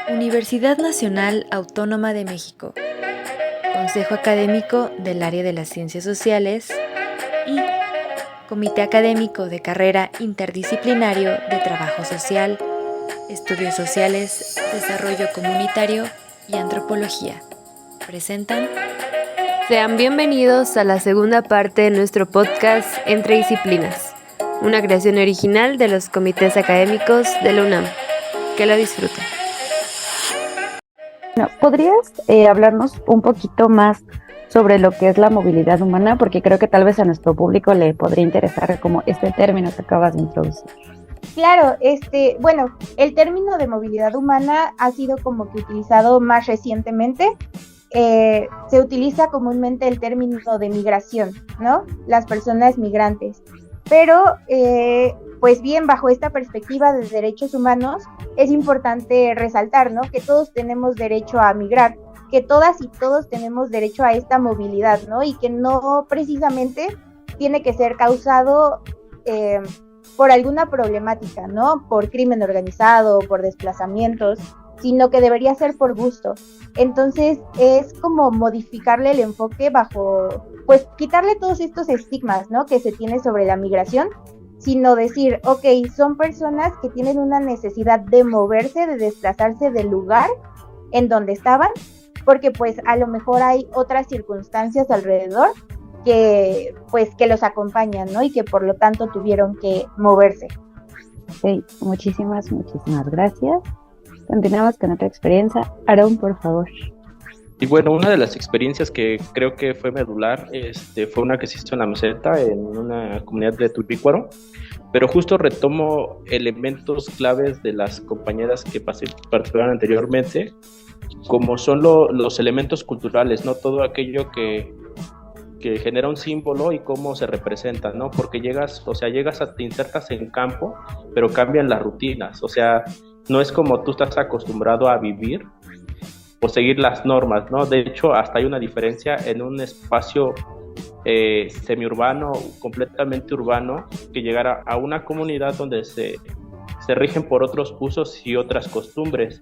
Universidad Nacional Autónoma de México, Consejo Académico del Área de las Ciencias Sociales y Comité Académico de Carrera Interdisciplinario de Trabajo Social, Estudios Sociales, Desarrollo Comunitario y Antropología. Presentan. Sean bienvenidos a la segunda parte de nuestro podcast Entre Disciplinas, una creación original de los comités académicos de la UNAM. Que lo disfruten. Bueno, ¿podrías hablarnos un poquito más sobre lo que es la movilidad humana? Porque creo que tal vez a nuestro público le podría interesar como este término que acabas de introducir. Claro, bueno, el término de movilidad humana ha sido como que utilizado más recientemente. Se utiliza comúnmente el término de migración, ¿no? Las personas migrantes. Pero, pues bien, bajo esta perspectiva de derechos humanos, es importante resaltar, ¿no? Que todos tenemos derecho a migrar, que todas y todos tenemos derecho a esta movilidad, ¿no? Y que no precisamente tiene que ser causado por alguna problemática, ¿no? Por crimen organizado, por desplazamientos, sino que debería ser por gusto. Entonces es como modificarle el enfoque bajo, pues quitarle todos estos estigmas, ¿no? Que se tiene sobre la migración, sino decir, ok, son personas que tienen una necesidad de moverse, de desplazarse del lugar en donde estaban, porque pues a lo mejor hay otras circunstancias alrededor que pues que los acompañan, ¿no? Y que por lo tanto tuvieron que moverse. Ok, muchísimas gracias. Continuamos con otra experiencia. Aarón, por favor. Y bueno, una de las experiencias que creo que fue medular fue una que se hizo en la meseta, en una comunidad de Tulpícuaro, pero justo retomo elementos claves de las compañeras que participaron anteriormente, como son los elementos culturales, ¿no? Todo aquello que genera un símbolo y cómo se representa, ¿no? Porque te insertas en campo, pero cambian las rutinas, o sea, no es como tú estás acostumbrado a vivir o seguir las normas, ¿no? De hecho, hasta hay una diferencia en un espacio semiurbano, completamente urbano, que llegar a una comunidad donde se rigen por otros usos y otras costumbres.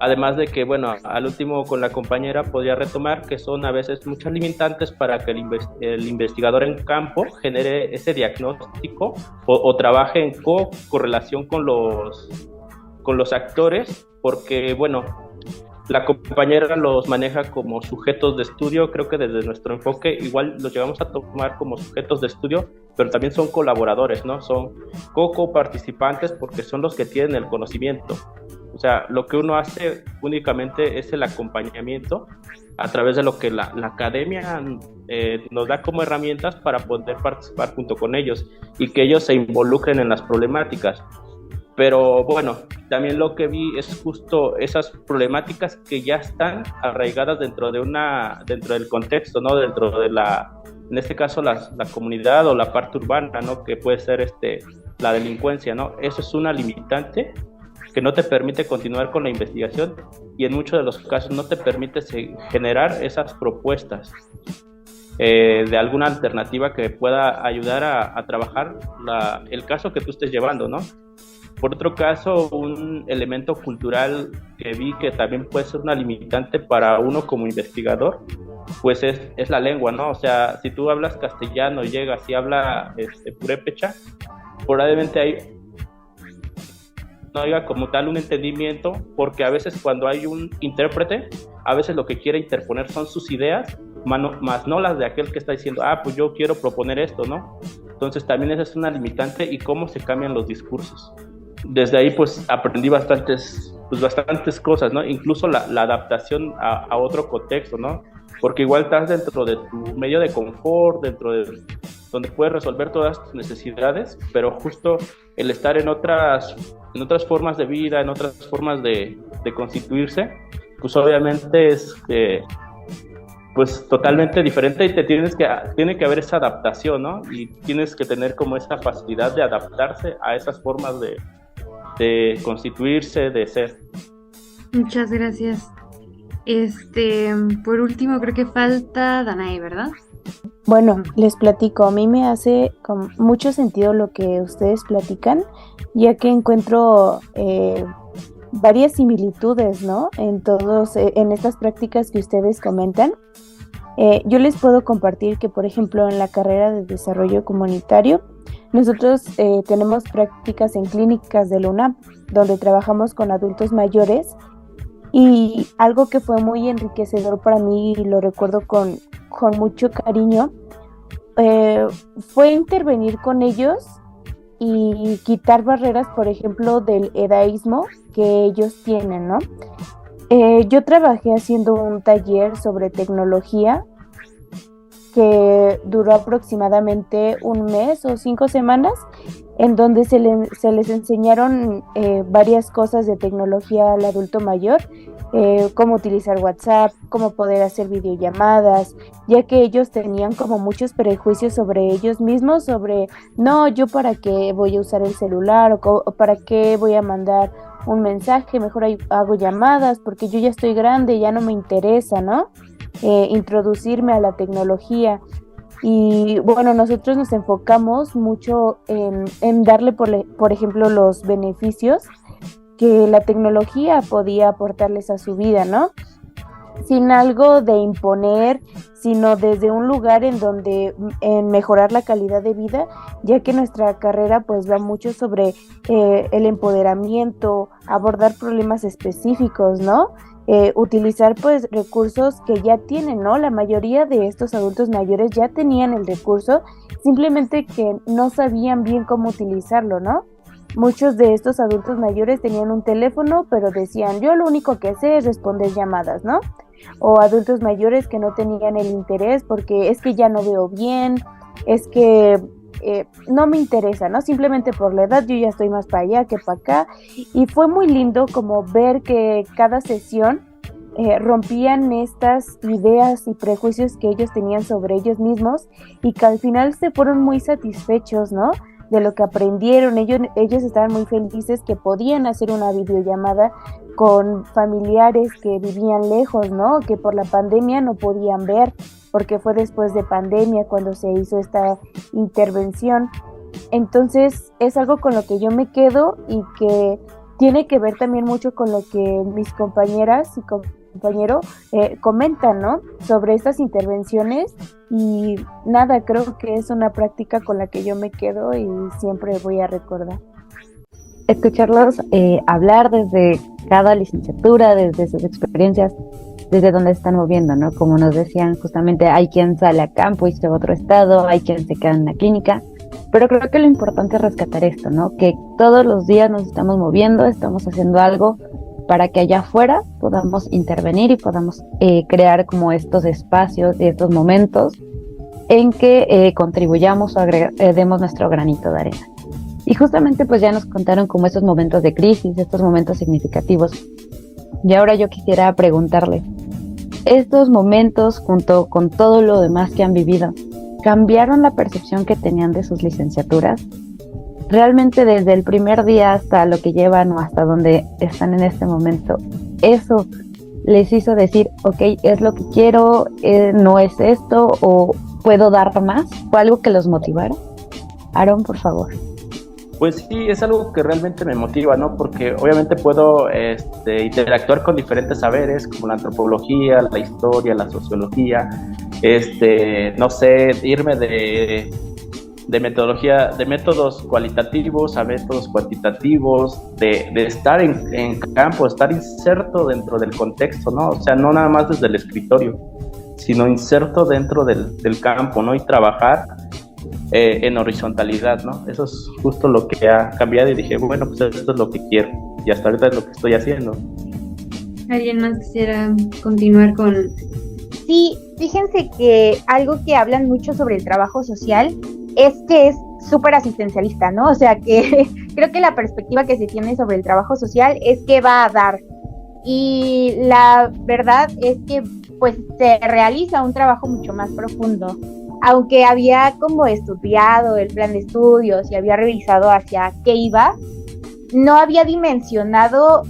Además de que, bueno, al último con la compañera podría retomar que son a veces muchas limitantes para que el investigador en campo genere ese diagnóstico o trabaje en correlación con los actores, porque, bueno, la compañera los maneja como sujetos de estudio. Creo que desde nuestro enfoque igual los llevamos a tomar como sujetos de estudio, pero también son colaboradores, ¿no? Son co-participantes porque son los que tienen el conocimiento. O sea, lo que uno hace únicamente es el acompañamiento a través de lo que la academia nos da como herramientas para poder participar junto con ellos y que ellos se involucren en las problemáticas. Pero bueno, también lo que vi es justo esas problemáticas que ya están arraigadas dentro del contexto, ¿no? Dentro de en este caso la comunidad o la parte urbana, ¿no? Que puede ser la delincuencia, ¿no? Eso es una limitante que no te permite continuar con la investigación y en muchos de los casos no te permite generar esas propuestas de alguna alternativa que pueda ayudar a trabajar el caso que tú estés llevando, ¿no? Por otro caso, un elemento cultural que vi que también puede ser una limitante para uno como investigador, pues es la lengua, ¿no? O sea, si tú hablas castellano y llegas y habla purépecha, probablemente ahí no haya como tal un entendimiento, porque a veces cuando hay un intérprete, a veces lo que quiere interponer son sus ideas, más no las de aquel que está diciendo, pues yo quiero proponer esto, ¿no? Entonces también esa es una limitante y cómo se cambian los discursos. Desde ahí pues aprendí bastantes cosas, ¿no? Incluso la adaptación a otro contexto, ¿no? Porque igual estás dentro de tu medio de confort, dentro de donde puedes resolver todas tus necesidades, pero justo el estar en otras formas de vida, en otras formas de constituirse, pues obviamente es pues totalmente diferente y tiene que haber esa adaptación, ¿no? Y tienes que tener como esa facilidad de adaptarse a esas formas de constituirse, de ser. Muchas gracias. Por último creo que falta Danae, ¿verdad? Bueno, les platico, a mí me hace con mucho sentido lo que ustedes platican, ya que encuentro varias similitudes, ¿no? En estas prácticas que ustedes comentan. Yo les puedo compartir que, por ejemplo, en la carrera de desarrollo comunitario, nosotros tenemos prácticas en clínicas de la UNAM, donde trabajamos con adultos mayores, y algo que fue muy enriquecedor para mí, y lo recuerdo con mucho cariño, fue intervenir con ellos y quitar barreras, por ejemplo, del edaísmo que ellos tienen, ¿no? Yo trabajé haciendo un taller sobre tecnología que duró aproximadamente un mes o 5 semanas, en donde se les enseñaron varias cosas de tecnología al adulto mayor, cómo utilizar WhatsApp, cómo poder hacer videollamadas, ya que ellos tenían como muchos prejuicios sobre ellos mismos, sobre, no, yo para qué voy a usar el celular, o para qué voy a mandar un mensaje, mejor hago llamadas porque yo ya estoy grande, ya no me interesa, ¿no? Introducirme a la tecnología. Y bueno, nosotros nos enfocamos mucho en darle, por ejemplo, los beneficios que la tecnología podía aportarles a su vida, ¿no? Sin algo de imponer, sino desde un lugar en mejorar la calidad de vida, ya que nuestra carrera pues va mucho sobre el empoderamiento, abordar problemas específicos, ¿no? Utilizar pues recursos que ya tienen, ¿no? La mayoría de estos adultos mayores ya tenían el recurso, simplemente que no sabían bien cómo utilizarlo, ¿no? Muchos de estos adultos mayores tenían un teléfono, pero decían, yo lo único que sé es responder llamadas, ¿no? O adultos mayores que no tenían el interés porque es que ya no veo bien, es que no me interesa, ¿no? Simplemente por la edad yo ya estoy más para allá que para acá. Y fue muy lindo como ver que cada sesión rompían estas ideas y prejuicios que ellos tenían sobre ellos mismos, y que al final se fueron muy satisfechos, ¿no? De lo que aprendieron. Ellos estaban muy felices que podían hacer una videollamada con familiares que vivían lejos, ¿no? Que por la pandemia no podían ver, porque fue después de pandemia cuando se hizo esta intervención. Entonces es algo con lo que yo me quedo y que tiene que ver también mucho con lo que mis compañeras y compañero comentan, ¿no? Sobre estas intervenciones. Y nada, creo que es una práctica con la que yo me quedo y siempre voy a recordar. Escucharlos hablar desde cada licenciatura, desde sus experiencias, desde donde se están moviendo, ¿no? Como nos decían, justamente hay quien sale a campo y se va a otro estado, hay quien se queda en la clínica, pero creo que lo importante es rescatar esto, ¿no? Que todos los días nos estamos moviendo, estamos haciendo algo para que allá afuera podamos intervenir y podamos crear como estos espacios y estos momentos en que contribuyamos o demos nuestro granito de arena. Y justamente pues ya nos contaron como esos momentos de crisis, estos momentos significativos. Y ahora yo quisiera preguntarles, estos momentos junto con todo lo demás que han vivido, ¿cambiaron la percepción que tenían de sus licenciaturas? Realmente desde el primer día hasta lo que llevan o hasta donde están en este momento, ¿eso les hizo decir, ok, es lo que quiero, no es esto, o puedo dar más? ¿Fue algo que los motivara? Aaron, por favor. Pues sí, es algo que realmente me motiva, ¿no? Porque obviamente puedo interactuar con diferentes saberes, como la antropología, la historia, la sociología, no sé, irme de metodología, de métodos cualitativos a métodos cuantitativos, de estar en campo, estar inserto dentro del contexto, ¿no? O sea, no nada más desde el escritorio, sino inserto dentro del campo, ¿no? Y trabajar en horizontalidad, ¿no? Eso es justo lo que ha cambiado y dije, bueno, pues esto es lo que quiero y hasta ahorita es lo que estoy haciendo. ¿Alguien más quisiera continuar con...? Sí, fíjense que algo que hablan mucho sobre el trabajo social es que es súper asistencialista, ¿no? O sea que creo que la perspectiva que se tiene sobre el trabajo social es que va a dar, y la verdad es que pues se realiza un trabajo mucho más profundo. Aunque había como estudiado el plan de estudios y había revisado hacia qué iba, no había dimensionado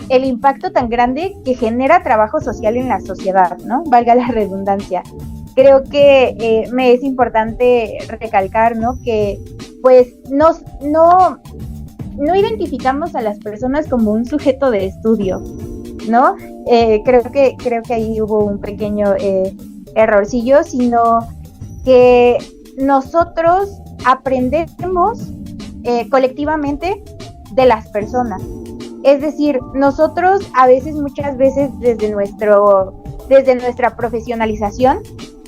el impacto tan grande que genera trabajo social en la sociedad, ¿no? Valga la redundancia. Creo que me es importante recalcar, ¿no? Que pues no no identificamos a las personas como un sujeto de estudio, ¿no? Creo que ahí hubo un pequeño errorcillo, sino que nosotros aprendemos colectivamente de las personas. Es decir, nosotros muchas veces desde nuestra profesionalización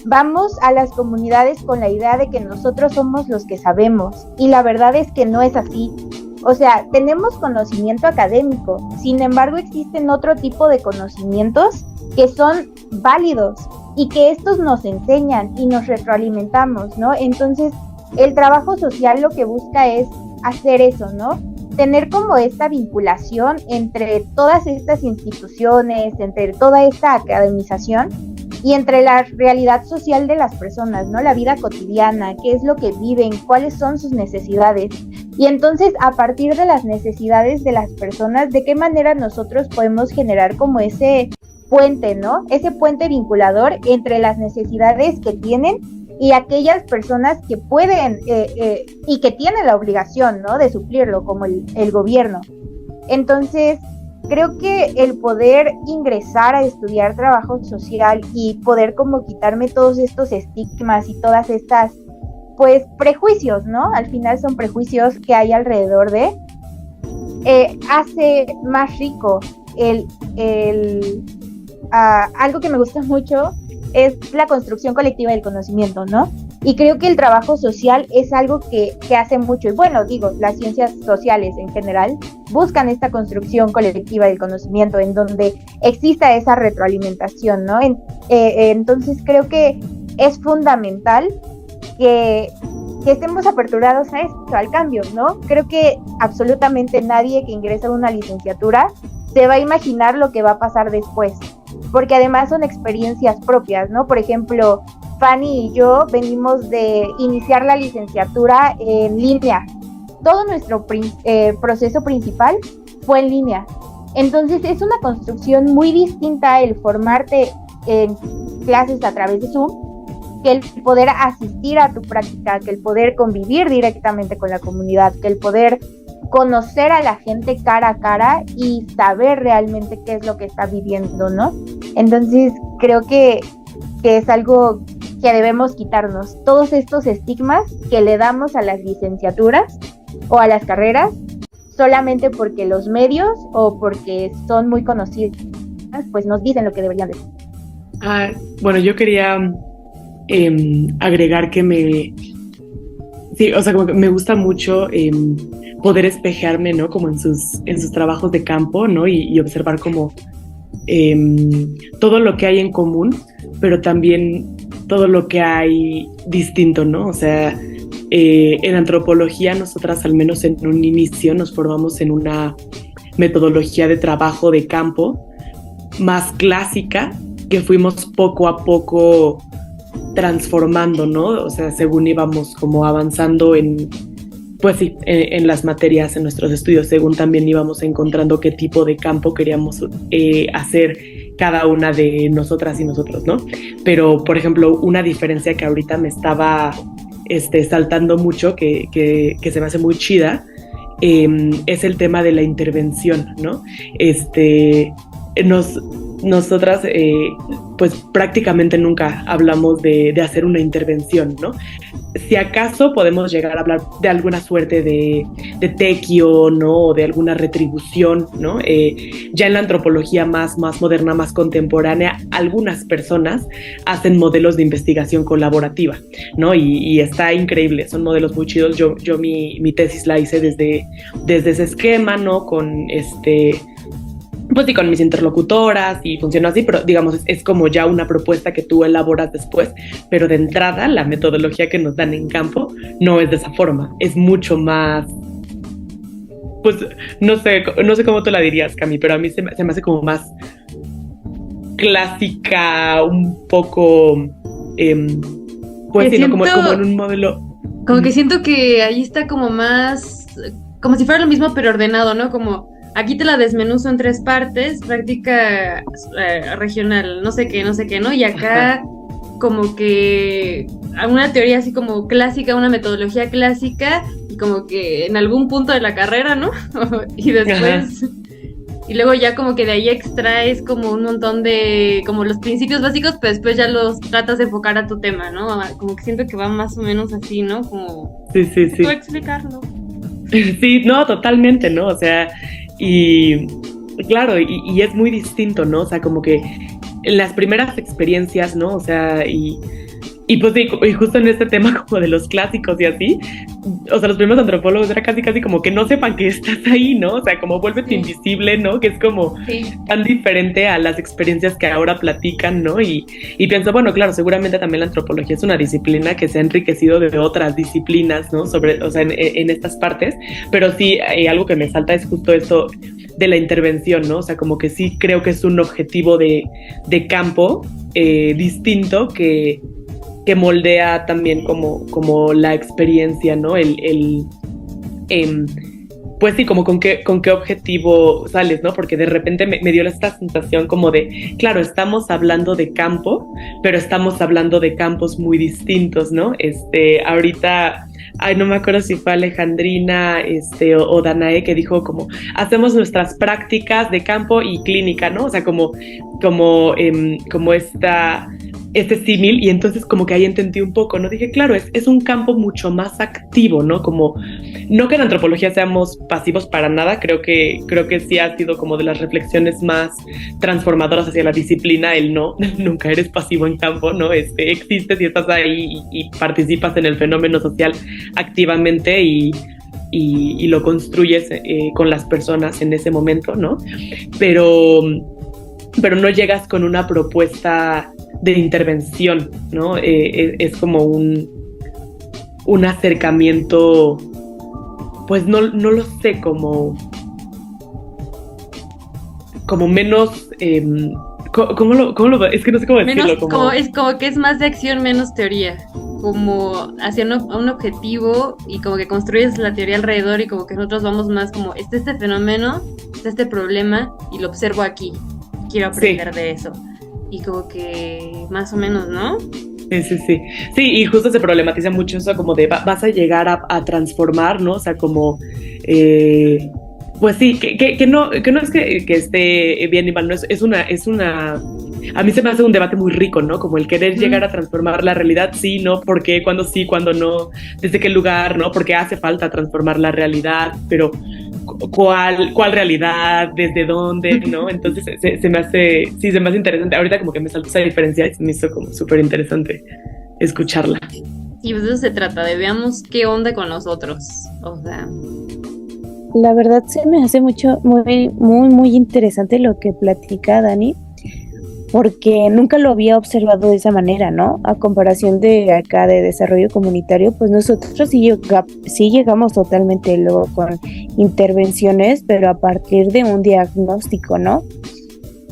vamos a las comunidades con la idea de que nosotros somos los que sabemos, y la verdad es que no es así. O sea, tenemos conocimiento académico, sin embargo existen otro tipo de conocimientos que son válidos y que estos nos enseñan y nos retroalimentamos, ¿no? Entonces, el trabajo social lo que busca es hacer eso, ¿no? Tener como esta vinculación entre todas estas instituciones, entre toda esta academización y entre la realidad social de las personas, ¿no? La vida cotidiana, qué es lo que viven, cuáles son sus necesidades. Y entonces, a partir de las necesidades de las personas, ¿de qué manera nosotros podemos generar como ese puente, ¿no? Ese puente vinculador entre las necesidades que tienen y aquellas personas que pueden y que tienen la obligación, ¿no?, de suplirlo, como el gobierno. Entonces, creo que el poder ingresar a estudiar trabajo social y poder como quitarme todos estos estigmas y todas estas, pues, prejuicios, ¿no? Al final son prejuicios que hay alrededor de, hace más rico algo que me gusta mucho es la construcción colectiva del conocimiento, ¿no? Y creo que el trabajo social es algo que hace mucho, y bueno, digo, las ciencias sociales en general buscan esta construcción colectiva del conocimiento en donde exista esa retroalimentación, ¿no? Entonces creo que es fundamental que estemos aperturados a esto, al cambio, ¿no? Creo que absolutamente nadie que ingresa a una licenciatura se va a imaginar lo que va a pasar después, porque además son experiencias propias, ¿no? Por ejemplo, Fanny y yo venimos de iniciar la licenciatura en línea. Todo nuestro proceso principal fue en línea. Entonces es una construcción muy distinta el formarte en clases a través de Zoom, que el poder asistir a tu práctica, que el poder convivir directamente con la comunidad, que el poder conocer a la gente cara a cara y saber realmente qué es lo que está viviendo, ¿no? Entonces creo que es algo que debemos quitarnos, todos estos estigmas que le damos a las licenciaturas o a las carreras solamente porque los medios o porque son muy conocidos, pues nos dicen lo que deberían decir. Bueno, yo quería agregar que como que me gusta mucho poder espejarme, ¿no? Como en sus trabajos de campo, ¿no? Y observar como todo lo que hay en común, pero también todo lo que hay distinto, ¿no? O sea, en antropología nosotras, al menos en un inicio, nos formamos en una metodología de trabajo de campo más clásica que fuimos poco a poco transformando, ¿no? O sea, según íbamos como avanzando en las materias, en nuestros estudios, según también íbamos encontrando qué tipo de campo queríamos hacer cada una de nosotras y nosotros, ¿no? Pero, por ejemplo, una diferencia que ahorita me estaba saltando mucho, que se me hace muy chida, es el tema de la intervención, ¿no? Nosotras pues prácticamente nunca hablamos de hacer una intervención, ¿no? Si acaso podemos llegar a hablar de alguna suerte de tequio, ¿no? O de alguna retribución, ¿no? Ya en la antropología más moderna, más contemporánea, algunas personas hacen modelos de investigación colaborativa, ¿no? Y está increíble, son modelos muy chidos. Yo mi tesis la hice desde ese esquema, ¿no? Con pues y con mis interlocutoras y funciona así, pero digamos es como ya una propuesta que tú elaboras después, pero de entrada la metodología que nos dan en campo no es de esa forma, es mucho más, pues no sé cómo tú la dirías, Cami, pero a mí se me hace como más clásica, un poco, pues sí, como en un modelo. Como que siento que ahí está como más, como si fuera lo mismo pero ordenado, ¿no? Como aquí te la desmenuzo en 3 partes, práctica regional, no sé qué, ¿no? Y acá como que una teoría así como clásica, una metodología clásica, como que en algún punto de la carrera, ¿no? Y después... Ajá. Y luego ya como que de ahí extraes como un montón de, como los principios básicos, pero después ya los tratas de enfocar a tu tema, ¿no? Como que siento que va más o menos así, ¿no? Como... Sí. ¿Puedo explicarlo? Sí, no, totalmente, ¿no? O sea, y claro, y es muy distinto, ¿no? O sea, como que en las primeras experiencias, ¿no? O sea, y pues sí, y justo en este tema como de los clásicos y así, o sea, los primeros antropólogos era casi como que no sepan que estás ahí, ¿no? O sea, como vuélvete invisible, ¿no? Que es como tan diferente a las experiencias que ahora platican, ¿no? Y pienso, bueno, claro, seguramente también la antropología es una disciplina que se ha enriquecido de otras disciplinas, ¿no? O sea, en estas partes, pero sí, algo que me salta es justo eso de la intervención, ¿no? O sea, como que sí creo que es un objetivo de campo distinto que moldea también como la experiencia, ¿no? Pues sí, como con qué objetivo sales, ¿no? Porque de repente me dio esta sensación como de, claro, estamos hablando de campo, pero estamos hablando de campos muy distintos, ¿no? Ahorita, no me acuerdo si fue Alejandrina o Danae que dijo como, hacemos nuestras prácticas de campo y clínica, ¿no? O sea, como este símil, y entonces como que ahí entendí un poco, ¿no? Dije, claro, es un campo mucho más activo, ¿no? Como, no que en antropología seamos pasivos para nada, creo que sí ha sido como de las reflexiones más transformadoras hacia la disciplina, el nunca eres pasivo en campo, ¿no? Existes y estás ahí y participas en el fenómeno social activamente y lo construyes con las personas en ese momento, ¿no? Pero no llegas con una propuesta de intervención, ¿no? Es como un acercamiento, pues no lo sé, como menos, ¿cómo lo es que no sé cómo decirlo? Menos, es como que es más de acción, menos teoría, como hacia un objetivo, y como que construyes la teoría alrededor, y como que nosotros vamos más como, este fenómeno, este problema, y lo observo aquí, quiero aprender de eso. Y como que más o menos, ¿no? Sí, y justo se problematiza mucho eso como de vas a llegar a transformar, ¿no? O sea, como pues sí, que no es que esté bien ni mal, no es una a mí se me hace un debate muy rico, ¿no? Como el querer llegar a transformar la realidad, sí, ¿no? ¿Por qué? ¿Cuándo sí? ¿Cuándo no? ¿Desde qué lugar? ¿No? Porque hace falta transformar la realidad, pero ¿cuál realidad? ¿Desde dónde? ¿No? Entonces se me hace interesante. Ahorita como que me saltó esa diferencia y se me hizo como súper interesante escucharla. Y pues de eso se trata, de veamos qué onda con nosotros. O sea... La verdad se me hace muy interesante lo que platica Dani, porque nunca lo había observado de esa manera, ¿no? A comparación de acá de desarrollo comunitario, pues nosotros sí llegamos totalmente luego con intervenciones, pero a partir de un diagnóstico, ¿no?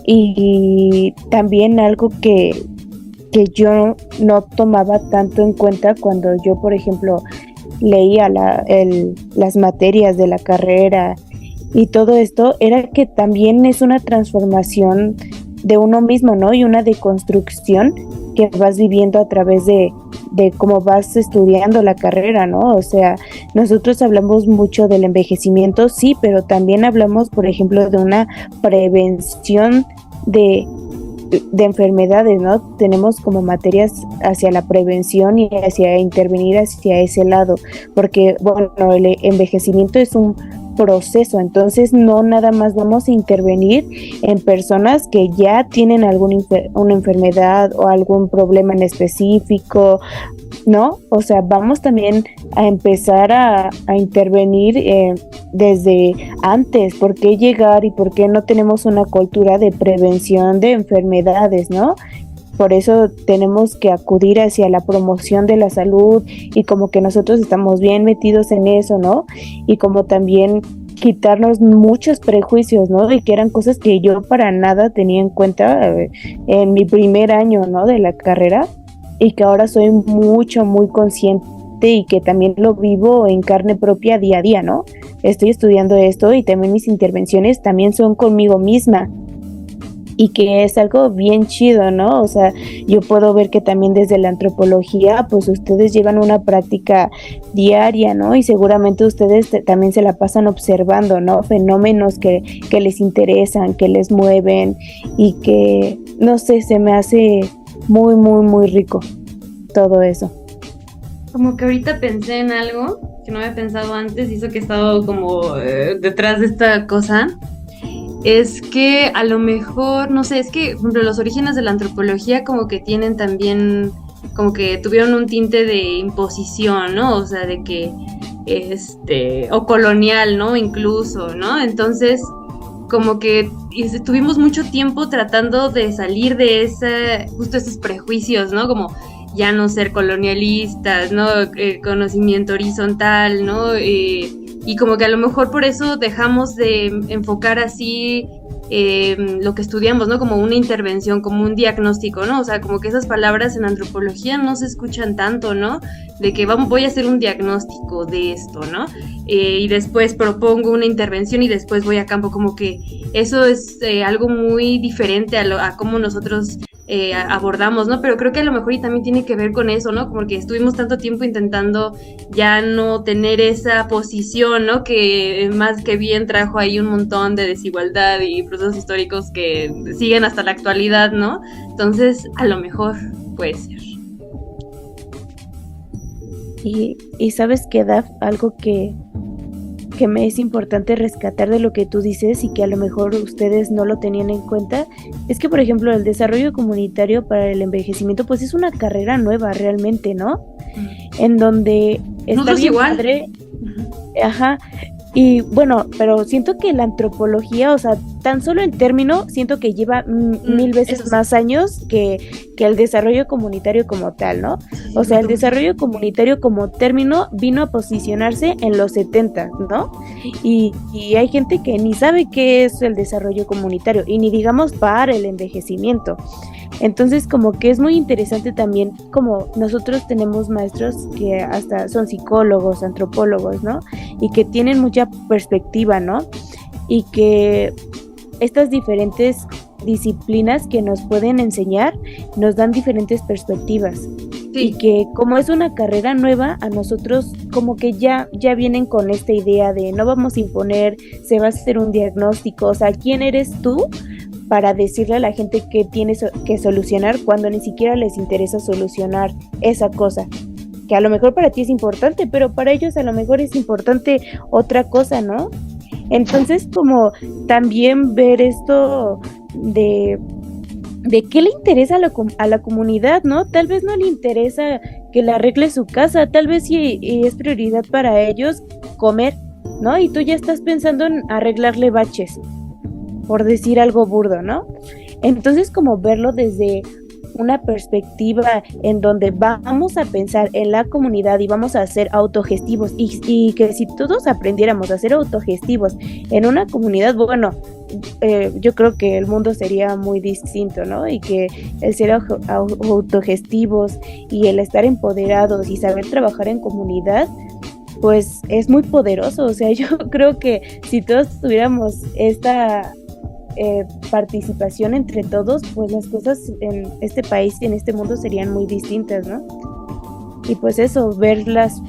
Y también algo que yo no tomaba tanto en cuenta cuando yo, por ejemplo, leía las materias de la carrera y todo esto, era que también es una transformación de uno mismo, ¿no? Y una deconstrucción que vas viviendo a través de cómo vas estudiando la carrera, ¿no? O sea, nosotros hablamos mucho del envejecimiento, sí, pero también hablamos, por ejemplo, de una prevención de enfermedades, ¿no? Tenemos como materias hacia la prevención y hacia intervenir hacia ese lado, porque, bueno, el envejecimiento es un proceso, entonces no nada más vamos a intervenir en personas que ya tienen una enfermedad o algún problema en específico, ¿no? O sea, vamos también a empezar a intervenir desde antes. ¿Por qué llegar y por qué no tenemos una cultura de prevención de enfermedades, ¿no? Por eso tenemos que acudir hacia la promoción de la salud y como que nosotros estamos bien metidos en eso, ¿no? Y como también quitarnos muchos prejuicios, ¿no? Y que eran cosas que yo para nada tenía en cuenta en mi primer año, ¿no? De la carrera, y que ahora soy muy consciente y que también lo vivo en carne propia día a día, ¿no? Estoy estudiando esto y también mis intervenciones también son conmigo misma. y que es algo bien chido, ¿no? O sea, yo puedo ver que también desde la antropología, pues ustedes llevan una práctica diaria, ¿no? Y seguramente ustedes también se la pasan observando, ¿no? Fenómenos que les interesan, que les mueven y que, no sé, se me hace muy, muy, muy rico todo eso. Como que ahorita pensé en algo que no había pensado antes, hizo que he estado como detrás de esta cosa. Es que a lo mejor, no sé, es que, por ejemplo, los orígenes de la antropología como que tienen también, como que tuvieron un tinte de imposición, ¿no? O sea, de que, o colonial, ¿no? Incluso, ¿no? Entonces, como que estuvimos mucho tiempo tratando de salir de justo esos prejuicios, ¿no? Como ya no ser colonialistas, ¿no? Conocimiento horizontal, ¿no? Y como que a lo mejor por eso dejamos de enfocar así lo que estudiamos, ¿no? Como una intervención, como un diagnóstico, ¿no? O sea, como que esas palabras en antropología no se escuchan tanto, ¿no? De que voy a hacer un diagnóstico de esto, ¿no? Y después propongo una intervención y después voy a campo, como que eso es algo muy diferente a cómo nosotros abordamos, ¿no? Pero creo que a lo mejor y también tiene que ver con eso, ¿no? Como que estuvimos tanto tiempo intentando ya no tener esa posición, ¿no? Que más que bien trajo ahí un montón de desigualdad y procesos históricos que siguen hasta la actualidad, ¿no? Entonces, a lo mejor puede ser. Y sabes que, Daf, algo que me es importante rescatar de lo que tú dices y que a lo mejor ustedes no lo tenían en cuenta, es que, por ejemplo, el desarrollo comunitario para el envejecimiento, pues es una carrera nueva realmente, ¿no? En donde está bien igual. Padre. Ajá. Y bueno, pero siento que la antropología, o sea, tan solo el término, siento que lleva 1000 veces sí. más años que el desarrollo comunitario como tal, ¿no? O sea, el desarrollo comunitario como término vino a posicionarse en los 70, ¿no? Y hay gente que ni sabe qué es el desarrollo comunitario, y ni digamos para el envejecimiento. Entonces, como que es muy interesante también, como nosotros tenemos maestros que hasta son psicólogos, antropólogos, ¿no? Y que tienen mucha perspectiva, ¿no? Y que estas diferentes disciplinas que nos pueden enseñar nos dan diferentes perspectivas. Sí. Y que como es una carrera nueva, a nosotros como que ya vienen con esta idea de no vamos a imponer, se va a hacer un diagnóstico, o sea, ¿quién eres tú para decirle a la gente que tienes que solucionar cuando ni siquiera les interesa solucionar esa cosa? Que a lo mejor para ti es importante, pero para ellos a lo mejor es importante otra cosa, ¿no? Entonces, también ver esto de qué le interesa a la comunidad, ¿no? Tal vez no le interesa que le arregle su casa, tal vez sí es prioridad para ellos comer, ¿no? Y tú ya estás pensando en arreglarle baches, por decir algo burdo, ¿no? Entonces, como verlo desde una perspectiva en donde vamos a pensar en la comunidad y vamos a ser autogestivos, y que si todos aprendiéramos a ser autogestivos en una comunidad, bueno, yo creo que el mundo sería muy distinto, ¿no? Y que el ser autogestivos y el estar empoderados y saber trabajar en comunidad, pues es muy poderoso. O sea, yo creo que si todos tuviéramos esta participación entre todos, pues las cosas en este país y en este mundo serían muy distintas, ¿no? Y pues eso, ver las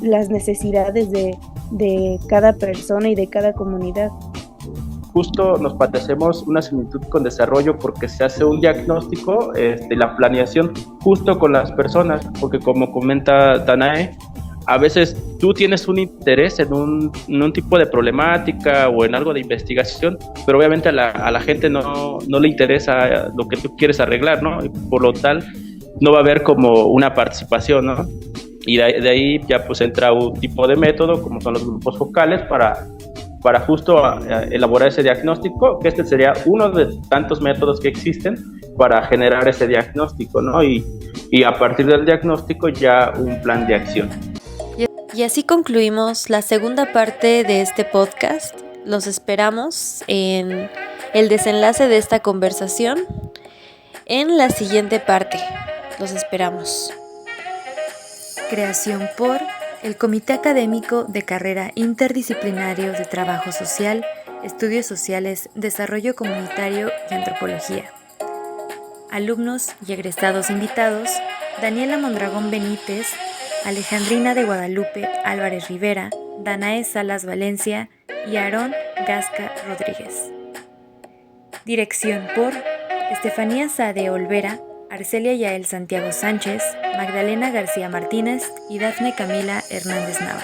necesidades de cada persona y de cada comunidad. Justo nos parecemos una similitud con desarrollo porque se hace un diagnóstico, la planeación justo con las personas, porque como comenta Danae, a veces tú tienes un interés en un tipo de problemática o en algo de investigación, pero obviamente a la gente no le interesa lo que tú quieres arreglar, ¿no? Y por lo tal, no va a haber como una participación, ¿no? Y de ahí ya pues entra un tipo de método, como son los grupos focales, para justo elaborar ese diagnóstico, que este sería uno de tantos métodos que existen para generar ese diagnóstico, ¿no? Y a partir del diagnóstico ya un plan de acción. Y así concluimos la segunda parte de este podcast. Los esperamos en el desenlace de esta conversación en la siguiente parte. Los esperamos. Creación por el Comité Académico de Carrera Interdisciplinario de Trabajo Social Estudios Sociales, Desarrollo Comunitario y Antropología. Alumnos y egresados invitados: Daniela Mondragón Benítez, Alejandrina de Guadalupe Álvarez Rivera, Danae Salas Valencia y Aarón Gasca Rodríguez. Dirección por Estefanía Sade Olvera, Arcelia Yael Santiago Sánchez, Magdalena García Martínez y Dafne Camila Hernández Nava.